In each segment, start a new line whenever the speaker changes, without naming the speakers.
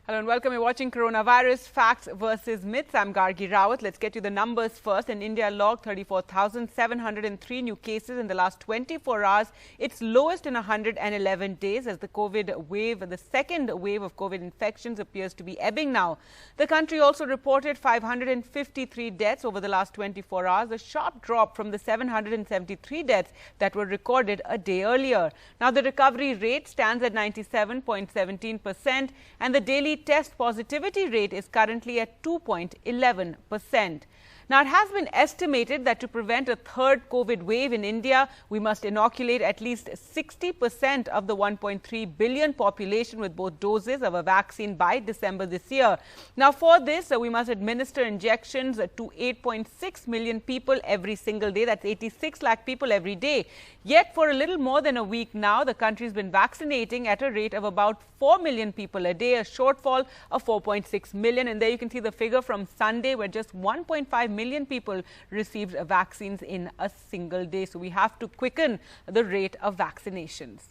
Hello and welcome. You're watching Coronavirus Facts versus Myths. I'm Gargi Rawat. Let's get you the numbers first. In India, logged 34,703 new cases in the last 24 hours. Its lowest in 111 days as the COVID wave, the second wave of COVID infections appears to be ebbing now. The country also reported 553 deaths over the last 24 hours, a sharp drop from the 773 deaths that were recorded a day earlier. Now, the recovery rate stands at 97.17% and the daily test positivity rate is currently at 2.11%. Now, it has been estimated that to prevent a third COVID wave in India, we must inoculate at least 60% of the 1.3 billion population with both doses of a vaccine by December this year. Now, for this, we must administer injections to 8.6 million people every single day. That's 86 lakh people every day. Yet, for a little more than a week now, the country has been vaccinating at a rate of about 4 million people a day, a shortfall of 4.6 million. And there you can see the figure from Sunday, where just 1.5 million people received vaccines in a single day. So we have to quicken the rate of vaccinations.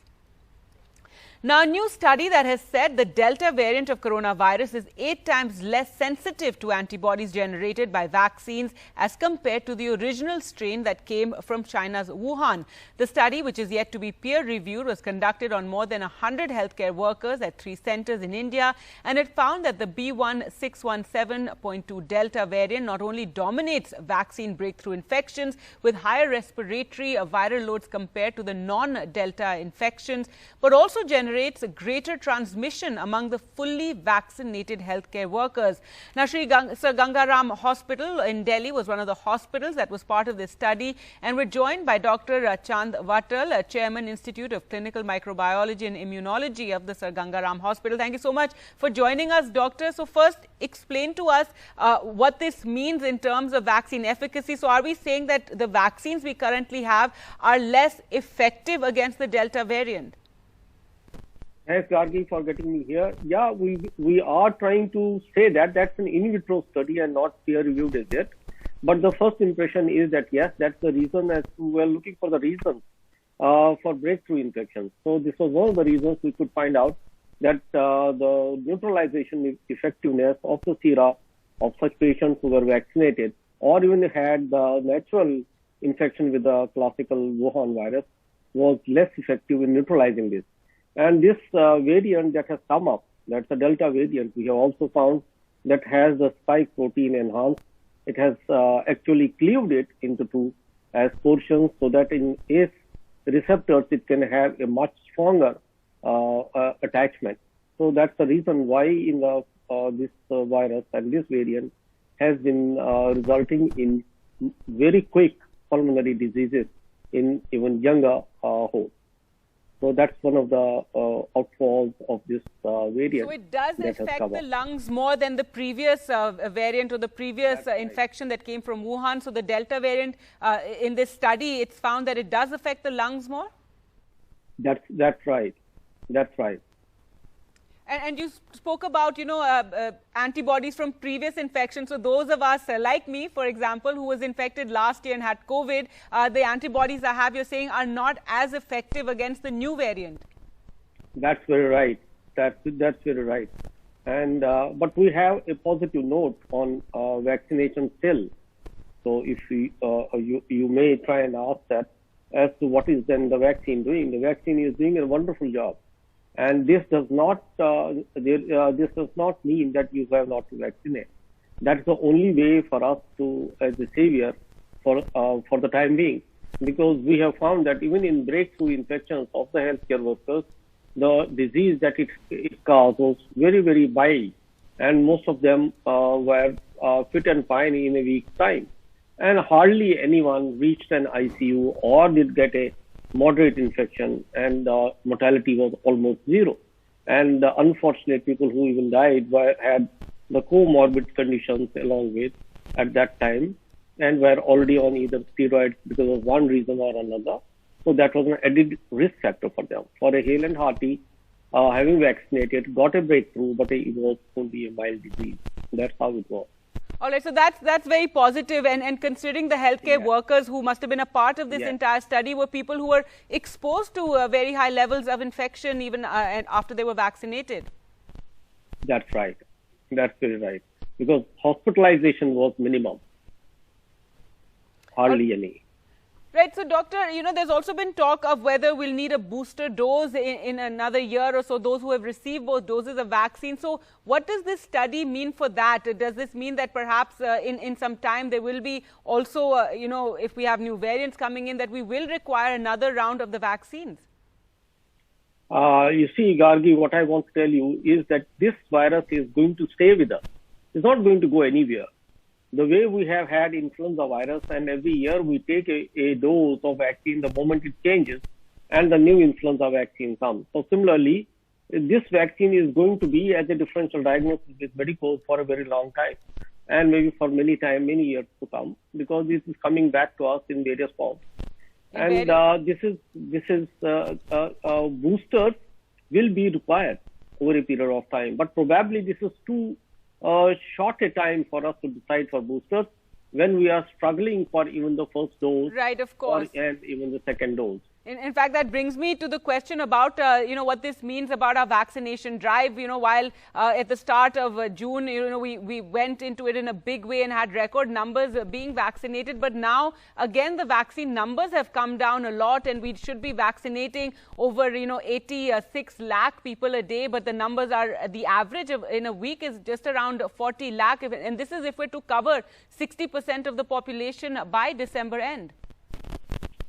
Now, a new study that has said the Delta variant of coronavirus is 8 times less sensitive to antibodies generated by vaccines as compared to the original strain that came from China's Wuhan. The study, which is yet to be peer-reviewed, was conducted on more than 100 healthcare workers at 3 centers in India, and it found that the B.1.617.2 Delta variant not only dominates vaccine breakthrough infections with higher respiratory viral loads compared to the non-Delta infections, but also generates a greater transmission among the fully vaccinated healthcare workers. Now, Sir Gangaram Hospital in Delhi was one of the hospitals that was part of this study, and we're joined by Dr. Chand Vatal, Chairman, Institute of Clinical Microbiology and Immunology of the Sir Gangaram Hospital. Thank you so much for joining us, Doctor. So first, explain to us what this means in terms of vaccine efficacy. So are we saying that the vaccines we currently have are less effective against the Delta variant?
Thanks, Gargi, for getting me here. Yeah, we are trying to say that that's an in vitro study and not peer-reviewed as yet. But the first impression is that, yes, that's the reason, as we were looking for the reasons for breakthrough infections. So this was one of the reasons we could find out that the neutralization effectiveness of the sera of such patients who were vaccinated or even had the natural infection with the classical Wuhan virus was less effective in neutralizing this. And this variant that has come up, that's the Delta variant, we have also found that has the spike protein enhanced. It has actually cleaved it into 2 as portions so that in ACE receptors, it can have a much stronger attachment. So that's the reason why in the this virus and this variant has been resulting in very quick pulmonary diseases in even younger hosts. So that's one of the outfalls of this variant.
So it does affect the lungs more than the previous variant or the previous infection that came from Wuhan. So the Delta variant in this study, it's found that it does affect the lungs more?
That's right. That's right.
And you spoke about, antibodies from previous infections. So those of us like me, for example, who was infected last year and had COVID, the antibodies I have, you're saying, are not as effective against the new variant.
That's very right. That's very right. And but we have a positive note on vaccination still. So if you may try and ask that as to what is then the vaccine doing. The vaccine is doing a wonderful job. And this does not mean that you have not to vaccinate. That's the only way for us to, as a savior, for the time being, because we have found that even in breakthrough infections of the healthcare workers, the disease that it causes very, very mild, and most of them were fit and fine in a week's time, and hardly anyone reached an ICU or did get a moderate infection, and mortality was almost 0. And unfortunate people who even died had the comorbid conditions along with at that time and were already on either steroids because of one reason or another. So that was an added risk factor for them. For a hale and hearty, having vaccinated, got a breakthrough, but it was only a mild disease. That's how it was.
All right, so that's very positive. And considering the healthcare workers who must have been a part of this entire study were people who were exposed to very high levels of infection even after they were vaccinated.
That's right. That's very right. Because hospitalization was minimum, hardly any.
Right. So, doctor, there's also been talk of whether we'll need a booster dose in another year or so, those who have received both doses of vaccine. So, what does this study mean for that? Does this mean that perhaps in some time there will be also, if we have new variants coming in, that we will require another round of the vaccines?
You see, Gargi, what I want to tell you is that this virus is going to stay with us. It's not going to go anywhere. The way we have had influenza virus, and every year we take a dose of vaccine the moment it changes and the new influenza vaccine comes. So similarly, this vaccine is going to be as a differential diagnosis with medicals for a very long time, and maybe for many years to come, because this is coming back to us in various forms. And boosters will be required over a period of time, but probably this is too short a time for us to decide for boosters when we are struggling for even the first dose,
right? Of course,
and even the second dose.
In fact, that brings me to the question about, what this means about our vaccination drive. While at the start of June, we went into it in a big way and had record numbers being vaccinated. But now, again, the vaccine numbers have come down a lot, and we should be vaccinating over, 86 lakh people a day. But the numbers are, the average in a week is just around 40 lakh. And this is if we're to cover 60% of the population by December end.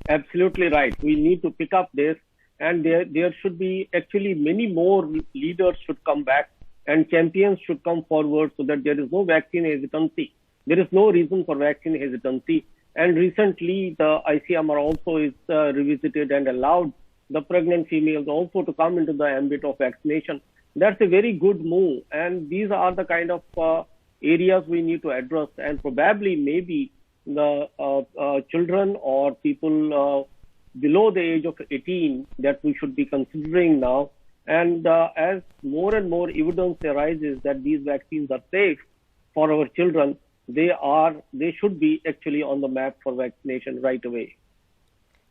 Absolutely right. We need to pick up this, and there should be actually many more leaders should come back, and champions should come forward, so that there is no vaccine hesitancy. There is no reason for vaccine hesitancy. And recently, the ICMR also is revisited and allowed the pregnant females also to come into the ambit of vaccination. That's a very good move, and these are the kind of areas we need to address, and probably maybe the children or people below the age of 18 that we should be considering now. And as more and more evidence arises that these vaccines are safe for our children, they should be actually on the map for vaccination right away.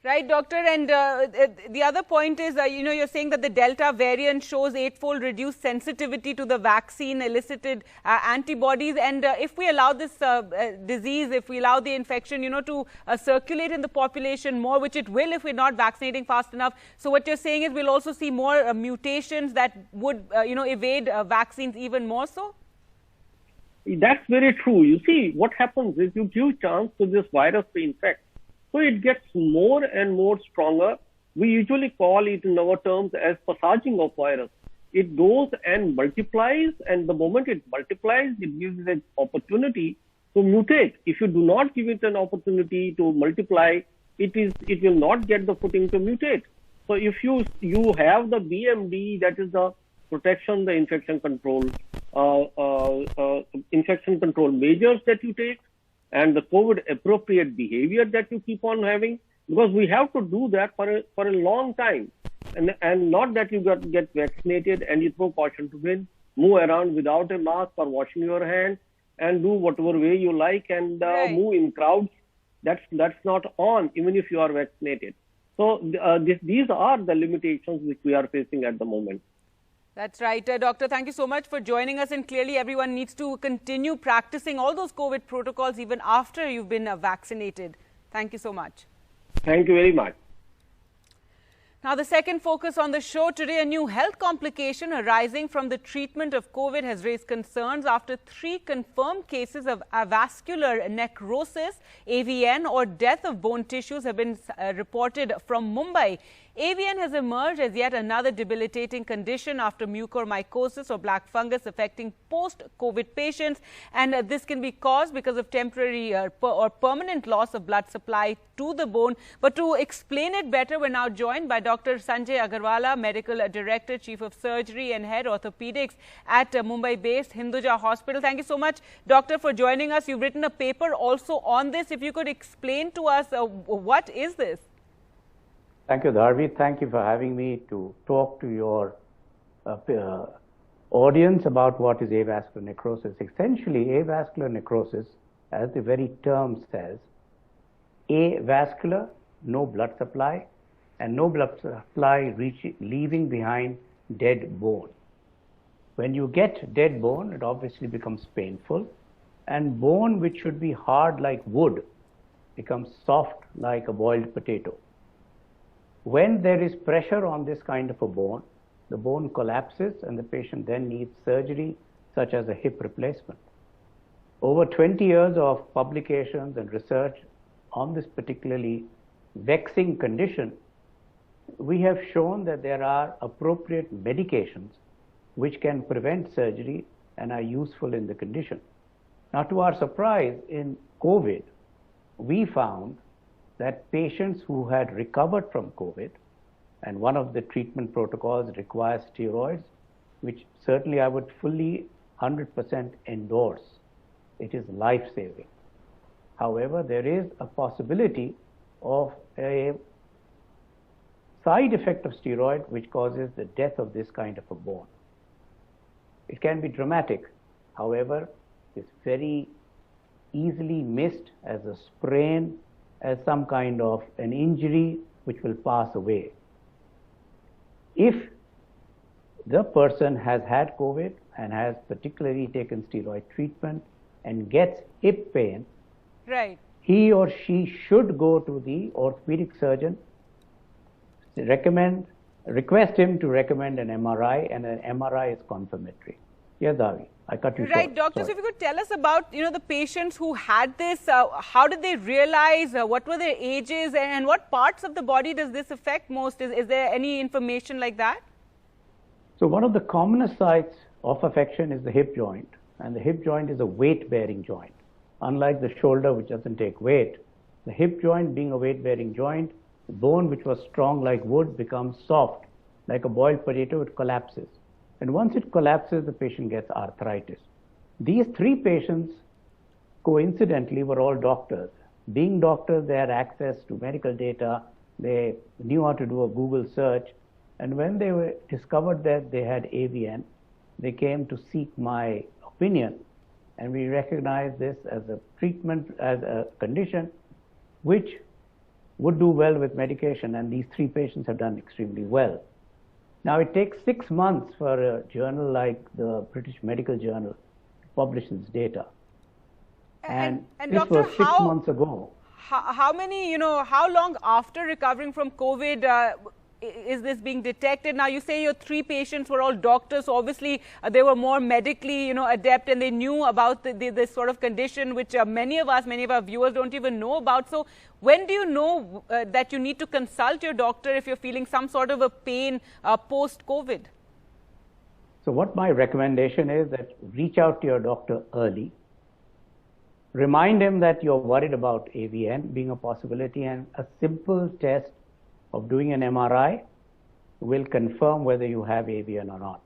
Right, doctor. And the other point is, you're saying that the Delta variant shows 8-fold reduced sensitivity to the vaccine elicited antibodies. And if we allow this disease, if we allow the infection, to circulate in the population more, which it will if we're not vaccinating fast enough. So what you're saying is we'll also see more mutations that would, evade vaccines even more so?
That's very true. You see, what happens is you give chance to this virus to infect. So it gets more and more stronger. We usually call it in our terms as passaging of virus. It goes and multiplies, and the moment it multiplies, it gives it an opportunity to mutate. If you do not give it an opportunity to multiply, it will not get the footing to mutate. So if you have the BMD, that is the protection, the infection control measures that you take, and the COVID appropriate behavior that you keep on having, because we have to do that for a long time, and not that you get vaccinated and you throw caution to wind, move around without a mask or washing your hands and do whatever way you like, and move in crowds. That's not on, even if you are vaccinated. So these are the limitations which we are facing at the moment.
That's right. Doctor, thank you so much for joining us. And clearly, everyone needs to continue practicing all those COVID protocols even after you've been vaccinated. Thank you so much.
Thank you very much.
Now, the second focus on the show today, a new health complication arising from the treatment of COVID has raised concerns after 3 confirmed cases of vascular necrosis, AVN, or death of bone tissues have been reported from Mumbai. AVN has emerged as yet another debilitating condition after mucormycosis or black fungus affecting post-COVID patients, and this can be caused because of temporary or permanent loss of blood supply to the bone. But to explain it better, we're now joined by Dr. Sanjay Agarwala, Medical Director, Chief of Surgery and Head Orthopedics at Mumbai-based Hinduja Hospital. Thank you so much, Doctor, for joining us. You've written a paper also on this. If you could explain to us, what is this?
Thank you, Dharvi. Thank you for having me to talk to your audience about what is avascular necrosis. Essentially, avascular necrosis, as the very term says, avascular, no blood supply, and no blood supply leaving behind dead bone. When you get dead bone, it obviously becomes painful, and bone which should be hard like wood becomes soft like a boiled potato. When there is pressure on this kind of a bone, the bone collapses and the patient then needs surgery such as a hip replacement. Over 20 years of publications and research on this particularly vexing condition, we have shown that there are appropriate medications which can prevent surgery and are useful in the condition. Now, to our surprise, in COVID, we found that patients who had recovered from COVID, and one of the treatment protocols requires steroids, which certainly I would fully 100% endorse. It is life-saving. However, there is a possibility of a side effect of steroid which causes the death of this kind of a bone. It can be dramatic. However, it's very easily missed as a sprain, as some kind of an injury which will pass away. If the person has had COVID and has particularly taken steroid treatment and gets hip pain,
right,
he or she should go to the orthopedic surgeon, request him to recommend an MRI, and an MRI is confirmatory. Yes, Davi, I cut you short.
Right, doctor, so if you could tell us about, the patients who had this, how did they realize, what were their ages, and what parts of the body does this affect most? Is there any information like that?
So one of the commonest sites of affection is the hip joint, and the hip joint is a weight-bearing joint. Unlike the shoulder, which doesn't take weight, the hip joint, being a weight-bearing joint, the bone which was strong like wood becomes soft. Like a boiled potato, it collapses. And once it collapses, the patient gets arthritis. These three patients, coincidentally, were all doctors. Being doctors, they had access to medical data. They knew how to do a Google search. And when they discovered that they had AVN, they came to seek my opinion. And we recognize this as a treatment, as a condition which would do well with medication. And these three patients have done extremely well. Now, it takes 6 months for a journal like the British Medical Journal to publish its data. And this
doctor,
was 6 months ago.
How many, how long after recovering from COVID is this being detected? Now, you say your three patients were all doctors, so obviously they were more medically, adept, and they knew about this sort of condition, which many of our viewers don't even know about. So when do you know that you need to consult your doctor if you're feeling some sort of a pain post-COVID?
So what my recommendation is that reach out to your doctor early. Remind him that you're worried about AVN being a possibility, and a simple test of doing an MRI will confirm whether you have AVN or not.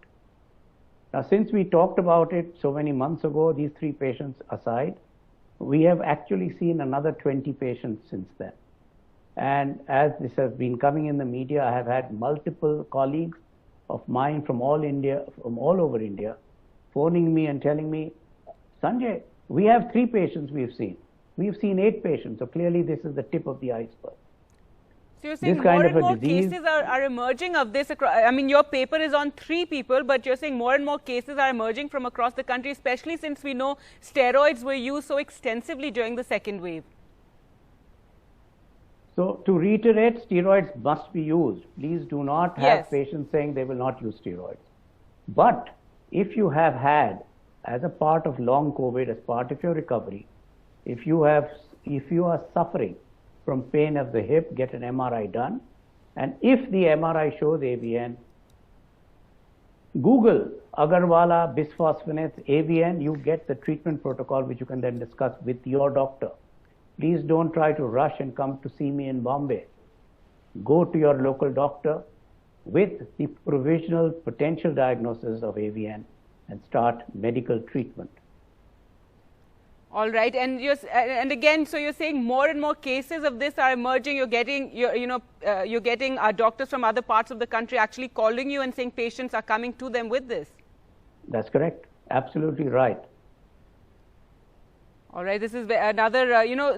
Now, since we talked about it so many months ago, these three patients aside, we have actually seen another 20 patients since then. And as this has been coming in the media, I have had multiple colleagues of mine from all over India, phoning me and telling me, Sanjay, we have 3 patients we've seen. We've seen 8 patients, so clearly this is the tip of the iceberg.
So you're saying more and more cases are emerging of this. I mean, your paper is on 3 people, but you're saying more and more cases are emerging from across the country, especially since we know steroids were used so extensively during the second wave.
So to reiterate, steroids must be used. Please do not have patients saying they will not use steroids. But if you have had, as a part of long COVID, as part of your recovery, if you are suffering from pain of the hip, get an MRI done. And if the MRI shows AVN, Google Agarwala bisphosphonates AVN, you get the treatment protocol which you can then discuss with your doctor. Please don't try to rush and come to see me in Bombay. Go to your local doctor with the provisional potential diagnosis of AVN and start medical treatment.
All right, and again, so you're saying more and more cases of this are emerging. You're getting, you're getting doctors from other parts of the country actually calling you and saying patients are coming to them with this.
That's correct. Absolutely right.
All right, this is another,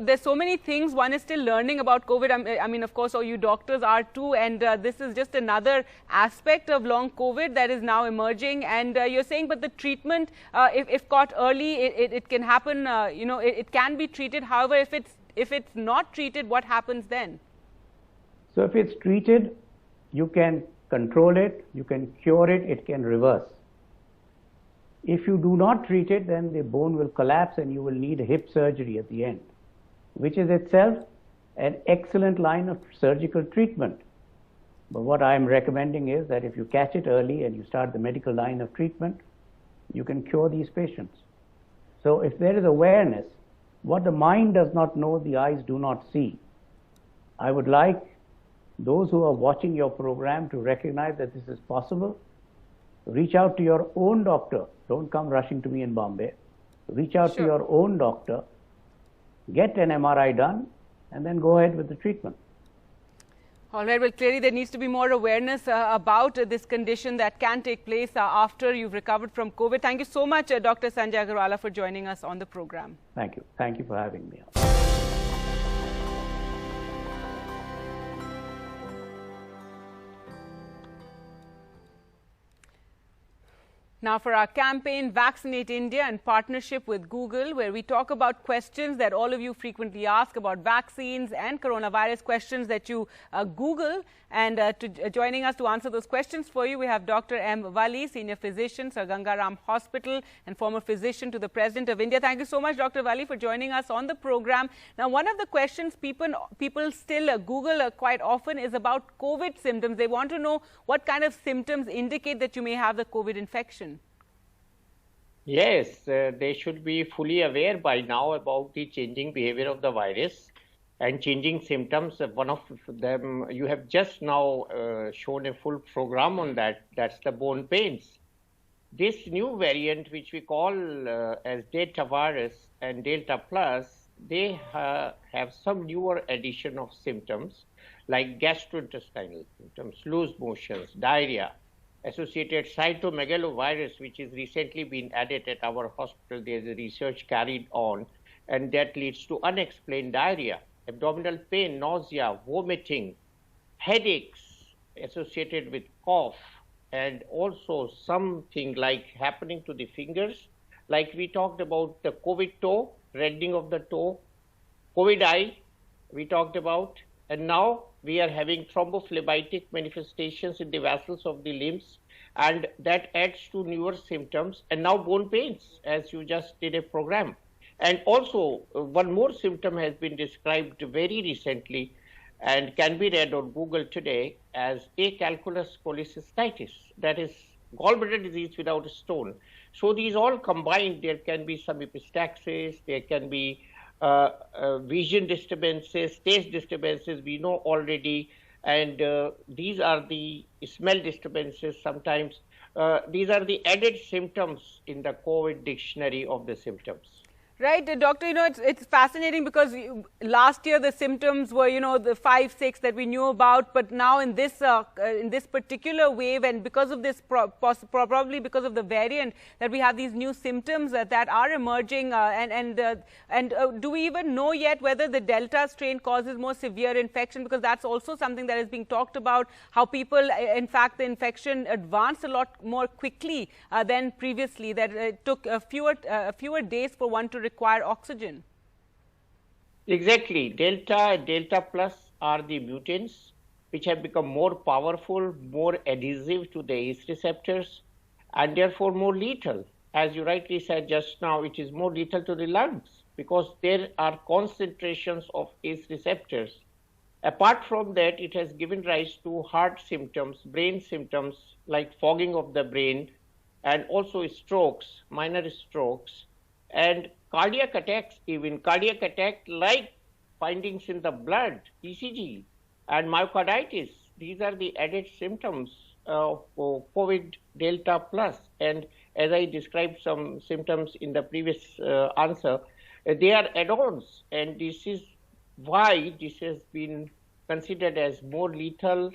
there's so many things one is still learning about COVID. I mean, of course, all you doctors are too. And this is just another aspect of long COVID that is now emerging. And you're saying, but the treatment, if caught early, it can happen, it can be treated. However, if it's not treated, what happens then?
So if it's treated, you can control it, you can cure it, it can reverse. If you do not treat it, then the bone will collapse and you will need hip surgery at the end, which is itself an excellent line of surgical treatment. But what I am recommending is that if you catch it early and you start the medical line of treatment, you can cure these patients. So if there is awareness, what the mind does not know, the eyes do not see. I would like those who are watching your program to recognize that this is possible. Reach out to your own doctor. Don't come rushing to me in Bombay. Reach out to your own doctor, get an MRI done, and then go ahead with the treatment.
All right, well, clearly there needs to be more awareness about this condition that can take place after you've recovered from COVID. Thank you so much, Dr. Sanjay Agarwala, for joining us on the program.
Thank you. Thank you for having me.
Now for our campaign, Vaccinate India, in partnership with Google, where we talk about questions that all of you frequently ask about vaccines and coronavirus, questions that you Google. And joining us to answer those questions for you, we have Dr. M. Vali, Senior Physician, Sir Gangaram Hospital, and former physician to the President of India. Thank you so much, Dr. Vali, for joining us on the program. Now, one of the questions people still Google quite often is about COVID symptoms. They want to know what kind of symptoms indicate that you may have the COVID infection.
Yes, they should be fully aware by now about the changing behavior of the virus and changing symptoms. One of them, you have just now shown a full program on that. That's the bone pains. This new variant, which we call as Delta virus and Delta plus, they have some newer addition of symptoms like gastrointestinal symptoms, loose motions, diarrhea, associated cytomegalovirus, which is recently been added at our hospital. There's a research carried on, and that leads to unexplained diarrhea, abdominal pain, nausea, vomiting, headaches associated with cough, and also something like happening to the fingers, like we talked about the COVID toe, reddening of the toe, COVID eye, we talked about, and now we are having thrombophlebitic manifestations in the vessels of the limbs, and that adds to newer symptoms, and now bone pains, as you just did a program. And also, one more symptom has been described very recently and can be read on Google today as acalculous cholecystitis, that is gallbladder disease without a stone. So these all combined, there can be some epistaxis, there can be vision disturbances, taste disturbances, we know already, and these are the smell disturbances sometimes. These are the added symptoms in the COVID dictionary of the symptoms.
Right, doctor, it's fascinating because last year the symptoms were, the 5, 6 that we knew about, but now in this particular wave, and because of this, probably because of the variant, that we have these new symptoms that are emerging, and do we even know yet whether the Delta strain causes more severe infection? Because that's also something that is being talked about, how people, in fact, the infection advanced a lot more quickly than previously, that it took fewer days for one to require oxygen.
Exactly. Delta and Delta plus are the mutants which have become more powerful, more adhesive to the ACE receptors, and therefore more lethal. As you rightly said just now, it is more lethal to the lungs because there are concentrations of ACE receptors. Apart from that, it has given rise to heart symptoms, brain symptoms like fogging of the brain, and also strokes, minor strokes, and cardiac attacks, even cardiac attack like findings in the blood, ECG, and myocarditis. These are the added symptoms of COVID Delta plus. And as I described some symptoms in the previous answer, they are add-ons, and this is why this has been considered as more lethal,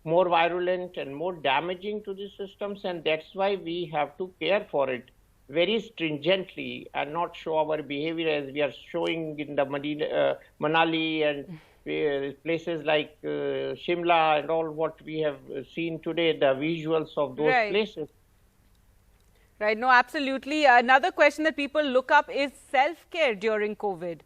more virulent, and more damaging to the systems, and that's why we have to care for it. very stringently and not show our behavior as we are showing in the Manali and places like Shimla and all what we have seen today, the visuals of those places.
Right. No, absolutely. Another question that people look up is self-care during COVID.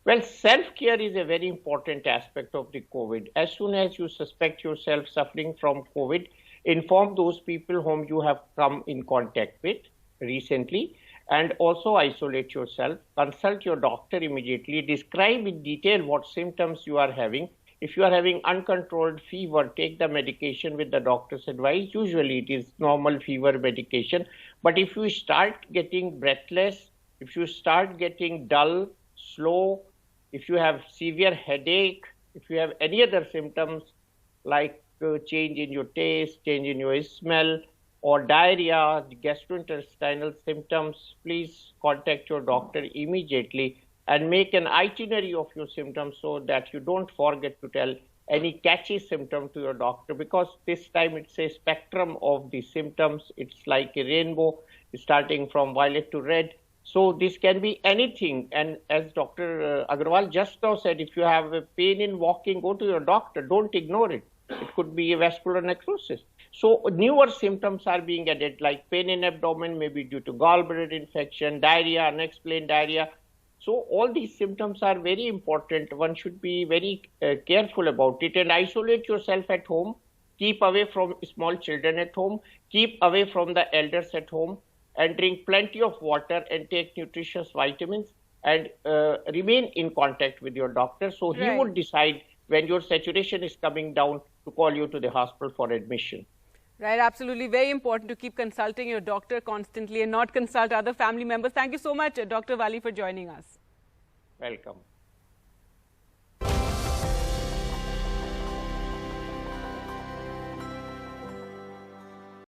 Well, self-care is a very important aspect of the COVID. As soon as you suspect yourself suffering from COVID, inform those people whom you have come in contact with recently and also isolate yourself. Consult your doctor immediately. Describe in detail what symptoms you are having. If you are having uncontrolled fever, take the medication with the doctor's advice. Usually it is normal fever medication. But if you start getting breathless, if you start getting dull, slow, if you have severe headache, if you have any other symptoms like change in your taste, change in your smell, or diarrhea, gastrointestinal symptoms, please contact your doctor immediately and make an itinerary of your symptoms so that you don't forget to tell any catchy symptom to your doctor, because this time it's a spectrum of the symptoms. It's like a rainbow starting from violet to red. So this can be anything. And as Dr. Agarwal just now said, if you have a pain in walking, go to your doctor. Don't ignore it. It could be a vascular necrosis. So newer symptoms are being added, like pain in abdomen, maybe due to gallbladder infection, diarrhea, unexplained diarrhea. So all these symptoms are very important. One should be very careful about it and isolate yourself at home. Keep away from small children at home. Keep away from the elders at home. And drink plenty of water and take nutritious vitamins and remain in contact with your doctor. So he would decide when your saturation is coming down to call you to the hospital for admission.
Right, absolutely. Very important to keep consulting your doctor constantly and not consult other family members. Thank you so much, Dr. Wali, for joining us.
Welcome.